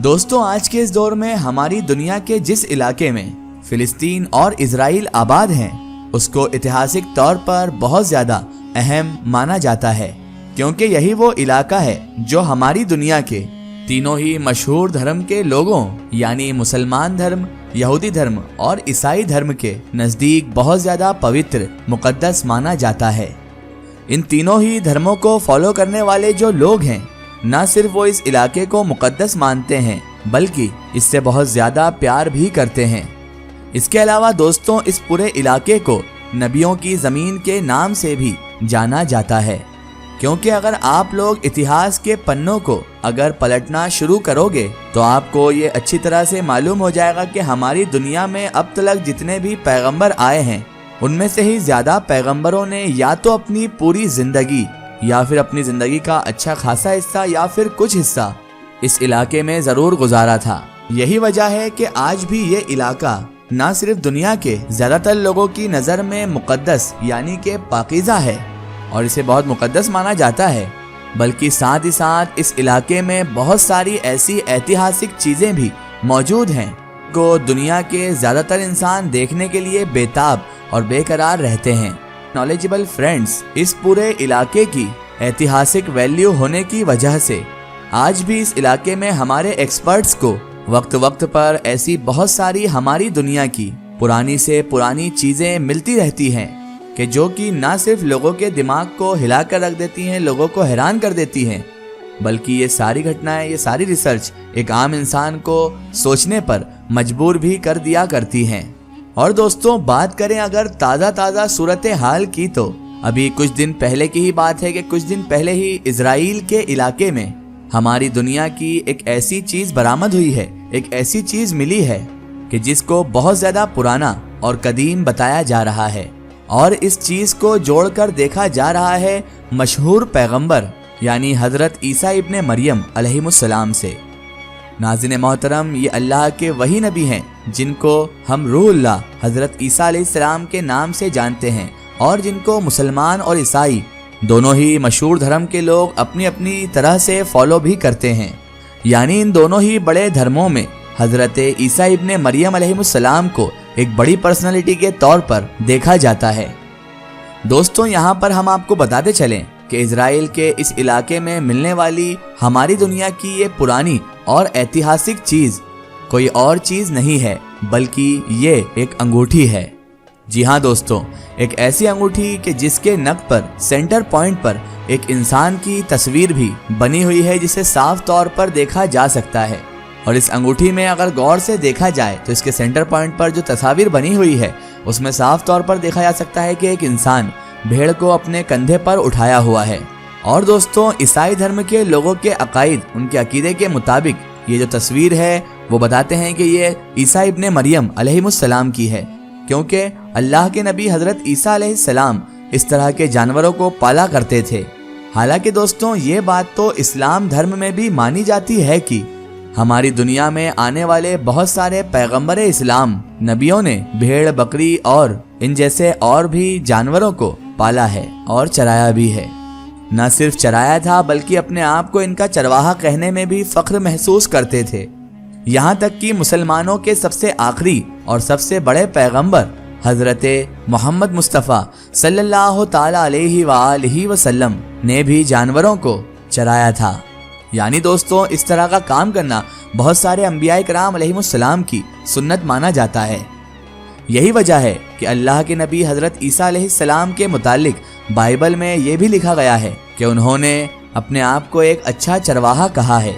दोस्तों, आज के इस दौर में हमारी दुनिया के जिस इलाके में फिलिस्तीन और इजराइल आबाद हैं, उसको ऐतिहासिक तौर पर बहुत ज्यादा अहम माना जाता है, क्योंकि यही वो इलाका है जो हमारी दुनिया के तीनों ही मशहूर धर्म के लोगों यानी मुसलमान धर्म, यहूदी धर्म और ईसाई धर्म के नजदीक बहुत ज्यादा पवित्र मुकद्दस माना जाता है। इन तीनों ही धर्मों को फॉलो करने वाले जो लोग हैं, न सिर्फ वो इस इलाके को मुकद्दस मानते हैं बल्कि इससे बहुत ज्यादा प्यार भी करते हैं। इसके अलावा दोस्तों, इस पूरे इलाके को नबियों की जमीन के नाम से भी जाना जाता है, क्योंकि अगर आप लोग इतिहास के पन्नों को अगर पलटना शुरू करोगे तो आपको ये अच्छी तरह से मालूम हो जाएगा कि हमारी दुनिया में अब तक जितने भी पैगंबर आए हैं, उनमें से ही ज्यादा पैगंबरों ने या तो अपनी पूरी जिंदगी या फिर अपनी जिंदगी का अच्छा खासा हिस्सा या फिर कुछ हिस्सा इस इलाके में जरूर गुजारा था। यही वजह है कि आज भी ये इलाका न सिर्फ दुनिया के ज्यादातर लोगों की नज़र में मुकद्दस यानी कि पाकीज़ा है और इसे बहुत मुकद्दस माना जाता है, बल्कि साथ ही साथ इस इलाके में बहुत सारी ऐसी ऐतिहासिक चीजें भी मौजूद हैं को दुनिया के ज्यादातर इंसान देखने के लिए बेताब और बेकरार रहते हैं। नॉलेजेबल फ्रेंड्स, इस पूरे इलाके की ऐतिहासिक वैल्यू होने की वजह से आज भी इस इलाके में हमारे एक्सपर्ट्स को वक्त वक्त पर ऐसी बहुत सारी हमारी दुनिया की पुरानी से पुरानी चीजें मिलती रहती हैं कि जो कि ना सिर्फ लोगों के दिमाग को हिला कर रख देती हैं, लोगों को हैरान कर देती हैं, बल्कि ये सारी घटनाएं, ये सारी रिसर्च एक आम इंसान को सोचने पर मजबूर भी कर दिया करती हैं। और दोस्तों, बात करें अगर ताज़ा सूरत हाल की, तो अभी कुछ दिन पहले की ही बात है कि कुछ दिन पहले ही इजराइल के इलाके में हमारी दुनिया की एक ऐसी चीज बरामद हुई है, एक ऐसी चीज मिली है कि जिसको बहुत ज्यादा पुराना और कदीम बताया जा रहा है और इस चीज को जोड़कर देखा जा रहा है मशहूर पैगंबर यानी हजरत ईसा इब्ने मरियम अलैहिस्सलाम से। नाज़रीन मोहतरम, ये अल्लाह के वही नबी हैं जिनको हम रूहुल्लाह हजरत ईसा अलैहिस्सलाम के नाम से जानते हैं और जिनको मुसलमान और ईसाई दोनों ही मशहूर धर्म के लोग अपनी अपनी तरह से फॉलो भी करते हैं। यानी इन दोनों ही बड़े धर्मों में हजरत ईसा इब्ने मरियम अलैहिस्सलाम को एक बड़ी पर्सनालिटी के तौर पर देखा जाता है। दोस्तों, यहाँ पर हम आपको बताते चलें कि इजराइल के इस इलाके में मिलने वाली हमारी दुनिया की ये पुरानी और ऐतिहासिक चीज कोई और चीज नहीं है बल्कि ये एक अंगूठी है। जी हाँ दोस्तों, एक ऐसी अंगूठी कि जिसके नक पर सेंटर पॉइंट पर एक इंसान की तस्वीर भी बनी हुई है जिसे साफ तौर पर देखा जा सकता है। और इस अंगूठी में अगर गौर से देखा जाए तो इसके सेंटर पॉइंट पर जो तस्वीर बनी हुई है उसमें साफ तौर पर देखा जा सकता है कि एक इंसान भेड़ को अपने कंधे पर उठाया हुआ है। और दोस्तों, ईसाई धर्म के लोगों के अकायद, उनके अकीदे के मुताबिक ये जो तस्वीर है वो बताते हैं कि ये ईसा इब्ने मरियम अलैहिस्सलाम की है, क्योंकि अल्लाह के नबी हजरत ईसा अलैहिस्सलाम इस तरह के जानवरों को पाला करते थे। हालांकि दोस्तों, ये बात तो इस्लाम धर्म में भी मानी जाती है कि हमारी दुनिया में आने वाले बहुत सारे पैगंबर इस्लाम नबियों ने भेड़, बकरी और इन जैसे और भी जानवरों को पाला है और चराया भी है। न सिर्फ चराया था बल्कि अपने आप को इनका चरवाहा कहने में भी फख्र महसूस करते थे। यहाँ तक कि मुसलमानों के सबसे आखिरी और सबसे बड़े पैगंबर हजरत मोहम्मद मुस्तफ़ा सल्लल्लाहु ताला अलैहि वसल्लम ने भी जानवरों को चराया था। यानी दोस्तों, इस तरह का काम करना बहुत सारे अंबिया किराम अलैहिस्सलाम की सुन्नत माना जाता है। यही वजह है कि अल्लाह के नबी हजरत ईसा अलैहिस्सलाम के मुतालिक बाइबल में ये भी लिखा गया है कि उन्होंने अपने आप को एक अच्छा चरवाहा कहा है।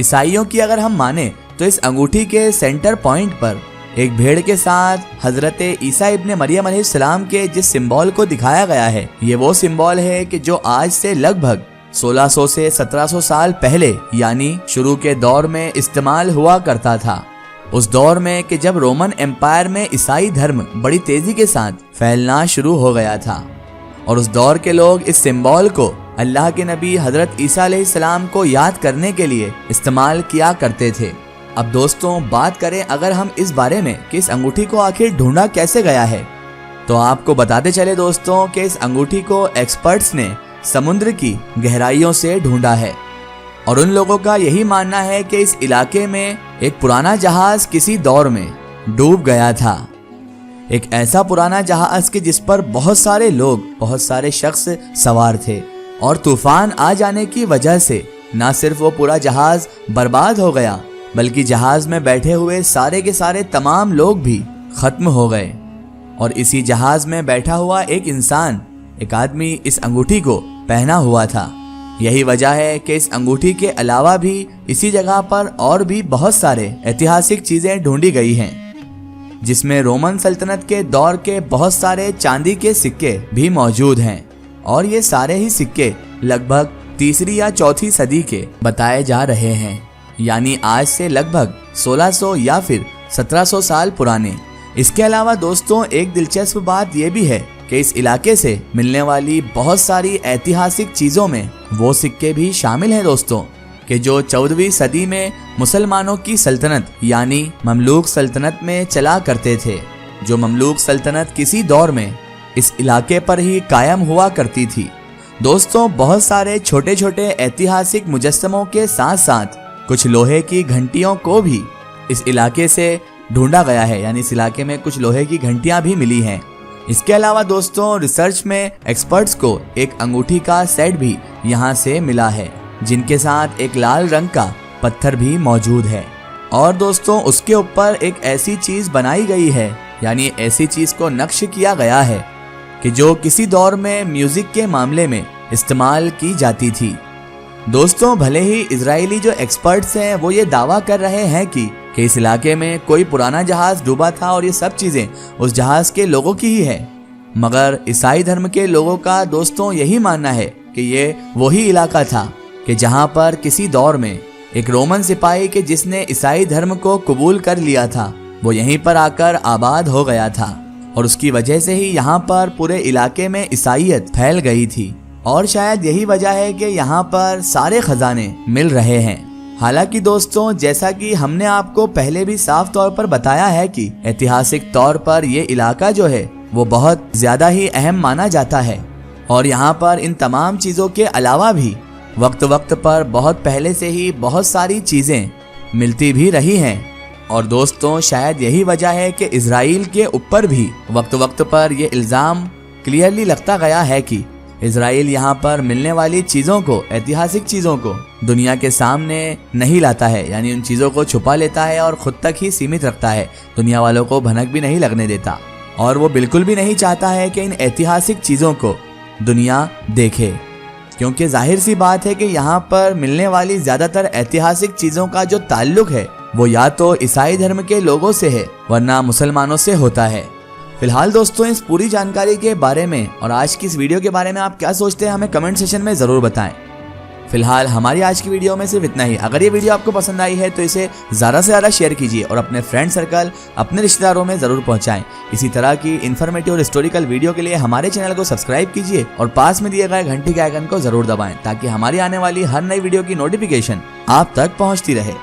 ईसाइयों की अगर हम माने तो इस अंगूठी के सेंटर पॉइंट पर एक भेड़ के साथ हजरत ईसा इब्ने मरियम अलैहिस्सलाम के जिस सिंबल को दिखाया गया है, ये वो सिंबल है कि जो आज से लगभग 1600 से 1700 साल पहले यानी शुरू के दौर में इस्तेमाल हुआ करता था। उस दौर में कि जब रोमन एम्पायर में ईसाई धर्म बड़ी तेजी के साथ फैलना शुरू हो गया था और उस दौर के लोग इस सिंबल को अल्लाह के नबी हजरत ईसा अलैहिस्सलाम को याद करने के लिए इस्तेमाल किया करते थे। अब दोस्तों, बात करें अगर हम इस बारे में कि इस अंगूठी को आखिर ढूंढा कैसे गया है, तो आपको बताते चले दोस्तों कि इस अंगूठी को एक्सपर्ट्स ने समुद्र की गहराइयों से ढूंढा है। اور ان لوگوں کا یہی ماننا ہے کہ اس علاقے میں ایک پرانا جہاز کسی دور میں ڈوب گیا تھا، ایک ایسا پرانا جہاز کہ جس پر بہت سارے لوگ، بہت سارے شخص سوار تھے، اور طوفان آ جانے کی وجہ سے نہ صرف وہ پورا جہاز برباد ہو گیا بلکہ جہاز میں بیٹھے ہوئے سارے کے سارے تمام لوگ بھی ختم ہو گئے۔ اور اسی جہاز میں بیٹھا ہوا ایک انسان، ایک آدمی اس انگوٹھی کو پہنا ہوا تھا۔ یہی وجہ ہے کہ اس انگوٹھی کے علاوہ بھی اسی جگہ پر اور بھی بہت سارے ایتہاسک چیزیں ڈھونڈی گئی ہیں، جس میں رومن سلطنت کے دور کے بہت سارے چاندی کے سکے بھی موجود ہیں، اور یہ سارے ہی سکے لگ بھگ تیسری یا چوتھی صدی کے بتائے جا رہے ہیں، یعنی آج سے لگ بھگ 1600 یا پھر 1700 سال پرانے۔ اس کے علاوہ دوستوں ایک دلچسپ بات یہ بھی ہے کہ اس علاقے سے ملنے والی بہت ساری ایتہاسک چیزوں میں وہ سکے بھی شامل ہیں دوستوں کہ جو 14ویں صدی میں مسلمانوں کی سلطنت یعنی مملوک سلطنت میں چلا کرتے تھے، جو مملوک سلطنت کسی دور میں اس علاقے پر ہی قائم ہوا کرتی تھی۔ دوستوں بہت سارے چھوٹے چھوٹے ایتہاسک مجسموں کے ساتھ ساتھ کچھ لوہے کی گھنٹیوں کو بھی اس علاقے سے ڈھونڈا گیا ہے، یعنی اس علاقے میں کچھ لوہے کی گھنٹیاں بھی ملی ہیں۔ اس کے علاوہ دوستوں ریسرچ میں ایکسپرٹس کو ایک انگوٹھی کا سیٹ بھی یہاں سے ملا ہے، جن کے ساتھ ایک لال رنگ کا پتھر بھی موجود ہے، اور دوستوں اس کے اوپر ایک ایسی چیز بنائی گئی ہے، یعنی ایسی چیز کو نقش کیا گیا ہے کہ جو کسی دور میں میوزک کے معاملے میں استعمال کی جاتی تھی۔ دوستوں بھلے ہی اسرائیلی جو ایکسپرٹس ہیں وہ یہ دعویٰ کر رہے ہیں کہ اس علاقے میں کوئی پرانا جہاز ڈوبا تھا اور یہ سب چیزیں اس جہاز کے لوگوں کی ہی ہے، مگر عیسائی دھرم کے لوگوں کا دوستوں یہی ماننا ہے کہ یہ وہی علاقہ تھا کہ جہاں پر کسی دور میں ایک رومن سپاہی کہ جس نے عیسائی دھرم کو قبول کر لیا تھا وہ یہیں پر آ کر آباد ہو گیا تھا، اور اس کی وجہ سے ہی یہاں پر پورے علاقے میں عیسائیت پھیل گئی تھی، اور شاید یہی وجہ ہے کہ یہاں پر سارے خزانے مل رہے ہیں۔ حالانکہ دوستوں جیسا کہ ہم نے آپ کو پہلے بھی صاف طور پر بتایا ہے کہ ایتہاسک طور پر یہ علاقہ جو ہے وہ بہت زیادہ ہی اہم مانا جاتا ہے، اور یہاں پر ان تمام چیزوں کے علاوہ بھی وقت وقت پر بہت پہلے سے ہی بہت ساری چیزیں ملتی بھی رہی ہیں، اور دوستوں شاید یہی وجہ ہے کہ اسرائیل کے اوپر بھی وقت وقت پر یہ الزام کلیئرلی لگتا گیا ہے کہ اسرائیل یہاں پر ملنے والی چیزوں کو، ایتہاسک چیزوں کو دنیا کے سامنے نہیں لاتا ہے، یعنی ان چیزوں کو چھپا لیتا ہے اور خود تک ہی سیمت رکھتا ہے، دنیا والوں کو بھنک بھی نہیں لگنے دیتا، اور وہ بالکل بھی نہیں چاہتا ہے کہ ان ایتہاسک چیزوں کو دنیا دیکھے، کیونکہ ظاہر سی بات ہے کہ یہاں پر ملنے والی زیادہ تر ایتہاسک چیزوں کا جو تعلق ہے وہ یا تو عیسائی دھرم کے لوگوں سے ہے ورنہ مسلمانوں سے ہوتا ہے۔ فی الحال دوستوں اس پوری جانکاری کے بارے میں اور آج کی اس ویڈیو کے بارے میں آپ کیا سوچتے ہیں ہمیں کمنٹ سیکشن میں ضرور بتائیں۔ فی الحال ہماری آج کی ویڈیو میں صرف اتنا ہی۔ اگر یہ ویڈیو آپ کو پسند آئی ہے تو اسے زیادہ سے زیادہ شیئر کیجیے اور اپنے فرینڈ سرکل، اپنے رشتہ داروں میں ضرور پہنچائیں۔ اسی طرح کی انفارمیٹیو اور ہسٹوریکل ویڈیو کے لیے ہمارے چینل کو سبسکرائب کیجیے اور پاس میں دیے گئے گھنٹی کے آئیکن کو ضرور دبائیں تاکہ ہماری آنے والی ہر نئی ویڈیو کی نوٹیفیکیشن آپ تک پہنچتی رہے۔